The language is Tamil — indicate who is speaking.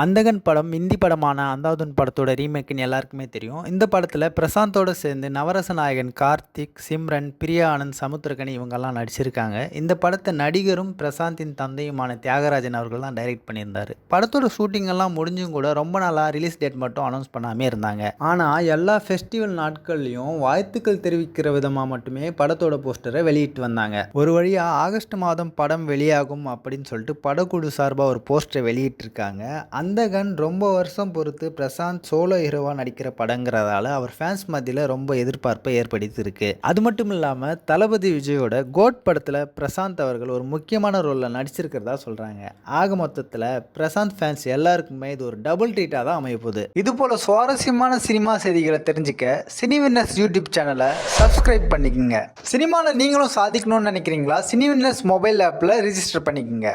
Speaker 1: அந்தகன் படம் இந்தி படமான அந்தாதுன் படத்தோட ரீமேக்குன்னு எல்லாருக்குமே தெரியும். இந்த படத்தில் பிரசாந்தோட சேர்ந்து நவரச நாயகன் கார்த்திக், சிம்ரன், பிரியா ஆனந்த், சமுத்திரகனி இவங்கெல்லாம் நடிச்சிருக்காங்க. இந்த படத்தை நடிகரும் பிரசாந்தின் தந்தையுமான தியாகராஜன் அவர்கள் தான் டைரக்ட் பண்ணியிருந்தார். படத்தோட ஷூட்டிங் எல்லாம் முடிஞ்சும் கூட ரொம்ப நாளாக ரிலீஸ் டேட் மட்டும் அனௌன்ஸ் பண்ணாமே இருந்தாங்க. ஆனால் எல்லா ஃபெஸ்டிவல் நாட்கள்லையும் வாழ்த்துக்கள் தெரிவிக்கிற விதமாக மட்டுமே படத்தோட போஸ்டரை வெளியிட்டு வந்தாங்க. ஒரு வழியாக ஆகஸ்ட் மாதம் படம் வெளியாகும் அப்படின்னு சொல்லிட்டு படக்குழு சார்பாக ஒரு போஸ்டரை வெளியிட்டிருக்காங்க. அந்தகன் ரொம்ப வருஷம் பொறுத்து பிரசாந்த் சோலோ ஹீரோவாக நடிக்கிற படங்கிறதால அவர் ஃபேன்ஸ் மத்தியில் ரொம்ப எதிர்பார்ப்பை ஏற்படுத்தியிருக்கு. அது மட்டும் இல்லாமல் தளபதி விஜயோட கோட் படத்தில் பிரசாந்த் அவர்கள் ஒரு முக்கியமான ரோலில் நடிச்சிருக்கிறதா சொல்கிறாங்க. ஆக மொத்தத்தில் பிரசாந்த் ஃபேன்ஸ் எல்லாருக்குமே இது ஒரு டபுள் ட்ரீட்டாக தான் அமைய போகுது. இது போல் சுவாரஸ்யமான சினிமா செய்திகளை தெரிஞ்சுக்க சினிவின்னர்ஸ் யூடியூப் சேனலை சப்ஸ்கிரைப் பண்ணிக்கோங்க. சினிமாவில் நீங்களும் சாதிக்கணும்னு நினைக்கிறீங்களா? சினிவின்னர்ஸ் மொபைல் ஆப்பில் ரிஜிஸ்டர் பண்ணிக்கோங்க.